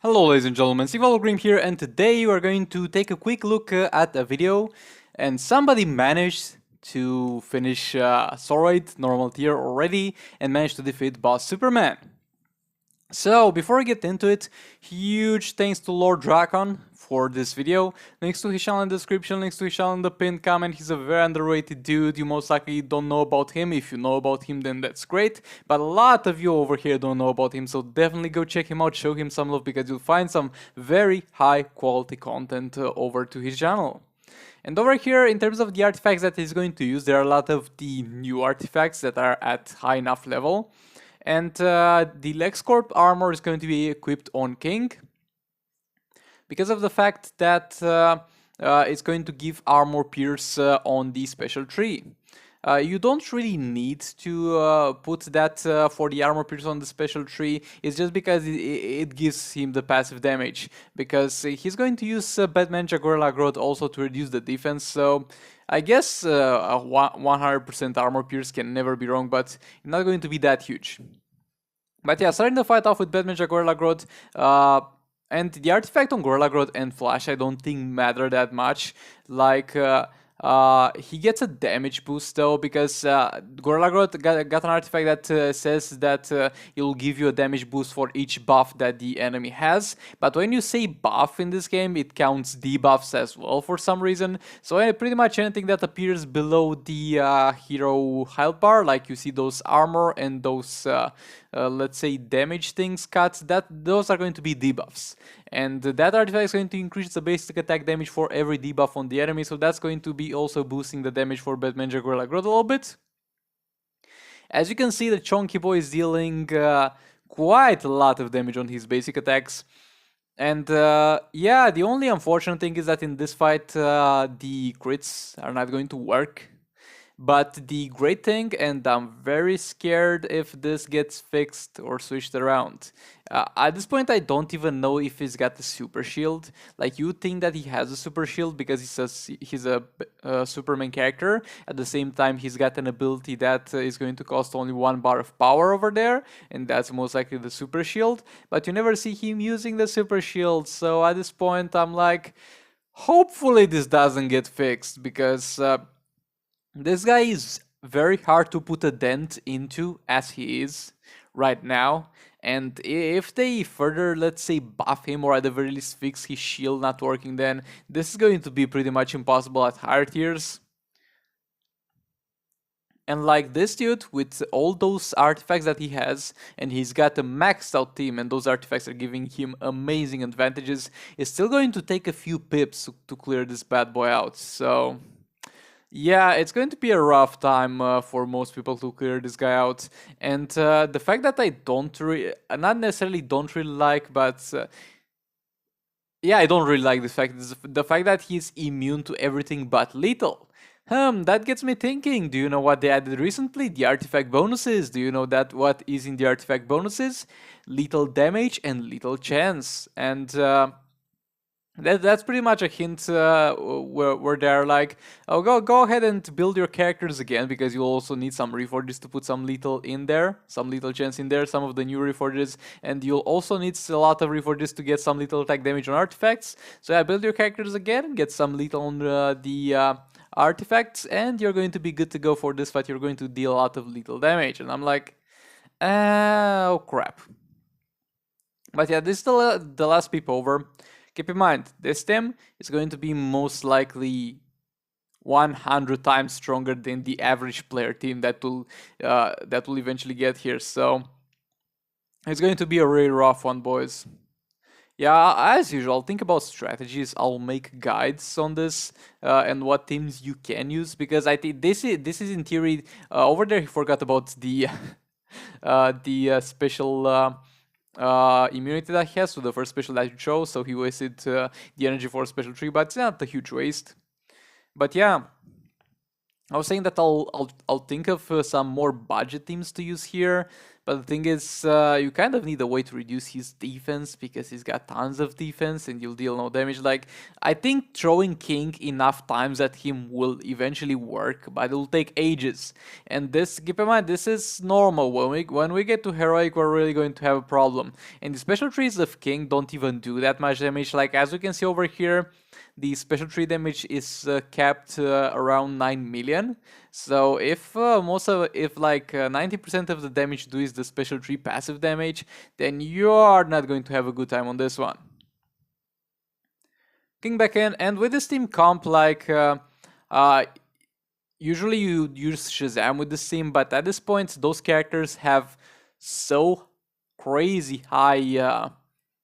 Hello ladies and gentlemen, thewierdguy here, and today we are going to take a quick look at a video, and somebody managed to finish Soroid normal tier already and managed to defeat boss Superman. So before I get into it, huge thanks to Lord Drakon for this video. Links to his channel in the description, links to his channel in the pinned comment. He's a very underrated dude. You most likely don't know about him. If you know about him, then that's great. But a lot of you over here don't know about him, so definitely go check him out, show him some love, because you'll find some very high quality content over to his channel. And over here, in terms of the artifacts that he's going to use, there are a lot of the new artifacts that are at high enough level. And the LexCorp armor is going to be equipped on King because of the fact that it's going to give armor pierce on the special tree. You don't really need to put that for the armor pierce on the special tree. It's just because it gives him the passive damage, because he's going to use Batman Gorilla Growth also to reduce the defense. So I guess a 100% armor pierce can never be wrong, but not going to be that huge. But yeah, starting the fight off with Batman Gorilla Growth, and the artifact on Gorilla Growth and Flash I don't think matter that much. Like, he gets a damage boost though, because Gorilla Growth got an artifact that says that it will give you a damage boost for each buff that the enemy has. But when you say buff in this game, it counts debuffs as well for some reason. So pretty much anything that appears below the hero health bar, like you see those armor and those let's say damage things cut, those are going to be debuffs. And that artifact is going to increase the basic attack damage for every debuff on the enemy, so that's going to be also boosting the damage for Batman Gorilla Growth a little bit. As you can see, the Chonky Boy is dealing quite a lot of damage on his basic attacks. And yeah, the only unfortunate thing is that in this fight the crits are not going to work. But the great thing, and I'm very scared if this gets fixed or switched around. At this point, I don't even know if he's got the super shield. Like, you think that he has a super shield because he's a Superman character. At the same time, he's got an ability that is going to cost only 1 bar of power over there, and that's most likely the super shield. But you never see him using the super shield, so at this point, I'm like, hopefully this doesn't get fixed, because this guy is very hard to put a dent into as he is right now. And if they further, let's say, buff him, or at the very least fix his shield not working, then this is going to be pretty much impossible at higher tiers. And like this dude, with all those artifacts that he has, and he's got a maxed out team, and those artifacts are giving him amazing advantages, is still going to take a few pips to clear this bad boy out. So yeah, it's going to be a rough time for most people to clear this guy out. And the fact that I not necessarily don't really like, but yeah, I don't really like this fact, is the fact that he's immune to everything but lethal. That gets me thinking, do you know what they added recently? The artifact bonuses. Do you know that what is in the artifact bonuses? Lethal damage and lethal chance. And that's pretty much a hint where they're like, oh, go ahead and build your characters again, because you'll also need some reforges to put some lethal in there, some lethal chance in there, some of the new reforges, and you'll also need a lot of reforges to get some lethal attack damage on artifacts. So yeah, build your characters again, get some lethal on the artifacts, and you're going to be good to go for this fight. You're going to deal a lot of lethal damage. And I'm like, oh crap. But yeah, this is the last peep over. Keep in mind, this team is going to be most likely 100 times stronger than the average player team that will eventually get here. So it's going to be a really rough one, boys. Yeah, as usual, I'll think about strategies. I'll make guides on this and what teams you can use, because I think this is in theory over there. He forgot about the the special immunity that he has to the first special that you chose, so he wasted the energy for a special tree, but it's not a huge waste. But yeah, I was saying that I'll think of some more budget teams to use here, but the thing is, you kind of need a way to reduce his defense because he's got tons of defense and you'll deal no damage. Like, I think throwing King enough times at him will eventually work, but it'll take ages. And this, keep in mind, this is normal. When we get to heroic, we're really going to have a problem. And the special trees of King don't even do that much damage. Like, as we can see over here, the special tree damage is capped around 9 million. So if like 90% of the damage due is the special tree passive damage, then you are not going to have a good time on this one. King back in, and with this team comp, like usually you use Shazam with this team, but at this point those characters have so crazy high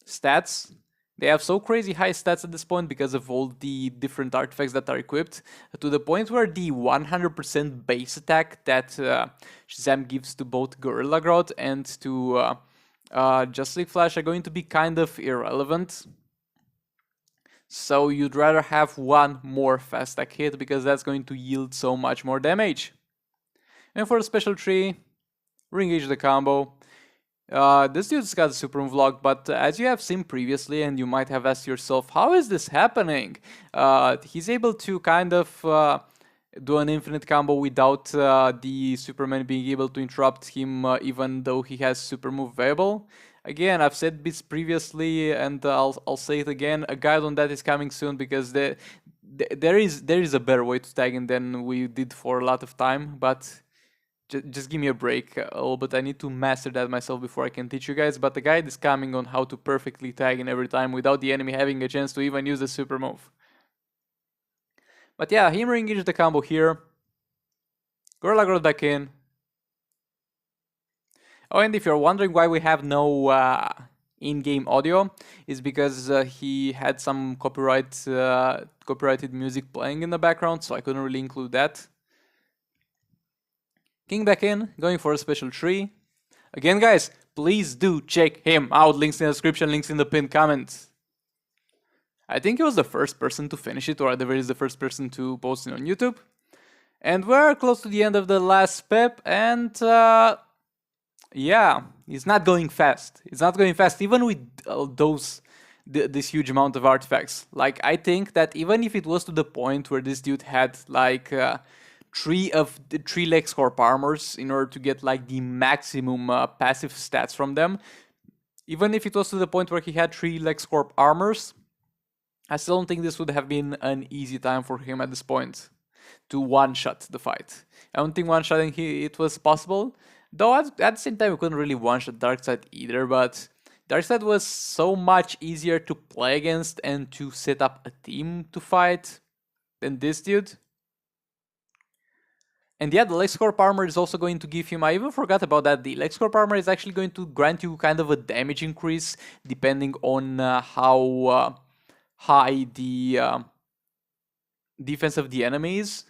stats. They have so crazy high stats at this point because of all the different artifacts that are equipped, to the point where the 100% base attack that Shazam gives to both Gorilla Grodd and to Just League Flash are going to be kind of irrelevant. So you'd rather have one more fast attack hit because that's going to yield so much more damage. And for the special tree, re-engage the combo. This dude's got a super move lock, but as you have seen previously, and you might have asked yourself, how is this happening? He's able to kind of do an infinite combo without the Superman being able to interrupt him, even though he has super move available. Again, I've said this previously, and I'll say it again. A guide on that is coming soon because there is a better way to tag him than we did for a lot of time, but just give me a break a little bit. I need to master that myself before I can teach you guys. But the guide is coming on how to perfectly tag in every time without the enemy having a chance to even use the super move. But yeah, him re-engage the combo here. Gorilla Grodd back in. Oh, and if you're wondering why we have no in-game audio, is because he had some copyrighted music playing in the background, so I couldn't really include that. King back in, going for a special tree. Again, guys, please do check him out. Links in the description, links in the pinned comments. I think he was the first person to finish it, or at the very least the first person to post it on YouTube. And we're close to the end of the last pep, and yeah, it's not going fast. It's not going fast, even with this huge amount of artifacts. Like, I think that even if it was to the point where this dude had like three LexCorp armors in order to get like the maximum passive stats from them, even if it was to the point where he had 3 LexCorp armors, I still don't think this would have been an easy time for him at this point to one-shot the fight. I don't think one-shotting it was possible, though at the same time we couldn't really one-shot Darkseid either, but Darkseid was so much easier to play against and to set up a team to fight than this dude. And yeah, the LexCorp armor is also going to give him, I even forgot about that, the LexCorp armor is actually going to grant you kind of a damage increase depending on how high the defense of the enemy is.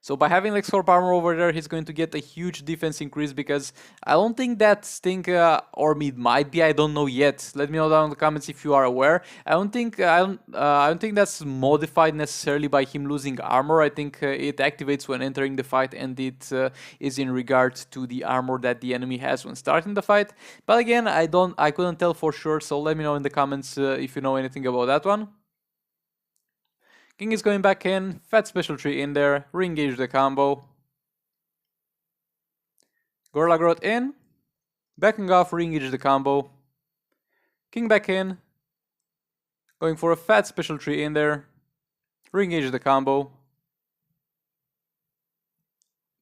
So by having LexCorp armor over there, he's going to get a huge defense increase, because I don't think that Sting or Mid might be, I don't know yet. Let me know down in the comments if you are aware. I don't think that's modified necessarily by him losing armor. I think it activates when entering the fight, and it is in regard to the armor that the enemy has when starting the fight. But again, I couldn't tell for sure, so let me know in the comments if you know anything about that one. King is going back in, fat special tree in there, re-engage the combo. Gorilla Grodd in, backing off, re-engage the combo. King back in, going for a fat special tree in there, re-engage the combo.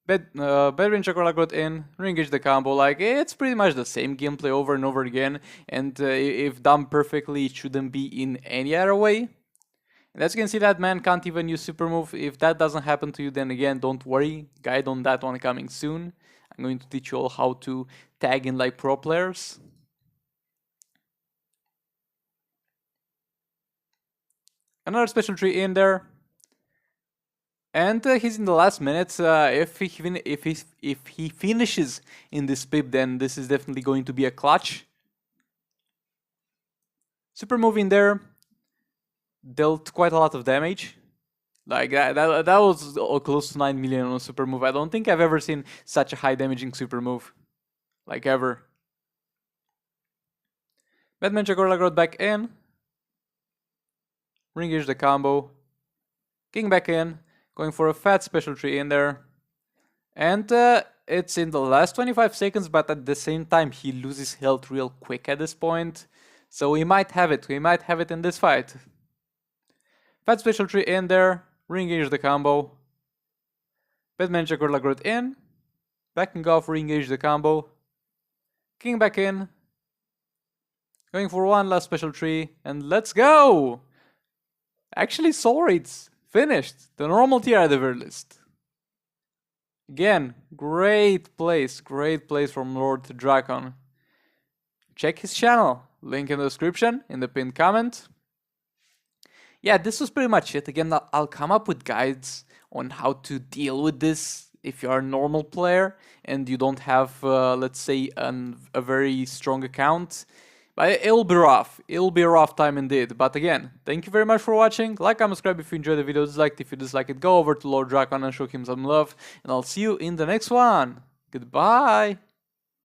Bedrange Gorilla Grodd in, re-engage the combo. Like, it's pretty much the same gameplay over and over again, and if done perfectly, it shouldn't be in any other way. And as you can see, that man can't even use super move. If that doesn't happen to you, then again, don't worry. Guide on that one coming soon. I'm going to teach you all how to tag in like pro players. Another special tree in there. And he's in the last minutes. If he finishes in this pip, then this is definitely going to be a clutch. Super move in there. Dealt quite a lot of damage. Like that was close to 9 million on a super move. I don't think I've ever seen such a high damaging super move. Like ever. Batman Chagorla Growth back in. Re-engage the combo. King back in. Going for a fat special tree in there. And it's in the last 25 seconds, but at the same time he loses health real quick at this point. So we might have it. We might have it in this fight. Fat special tree in there. Re-engage the combo. Batman Chagorla Growth in. Backing off, re-engage the combo. King back in. Going for one last special tree. And let's go! Actually, Soul Raid's finished. The normal tier at the very least. Again, great place from Lord to Dragon. Check his channel. Link in the description, in the pinned comment. Yeah, this was pretty much it. Again, I'll come up with guides on how to deal with this if you're a normal player and you don't have, let's say, a very strong account. But it'll be rough. It'll be a rough time indeed. But again, thank you very much for watching. Like, comment, subscribe if you enjoyed the video. Dislike if you dislike it. Go over to Lord Dragon and show him some love. And I'll see you in the next one. Goodbye.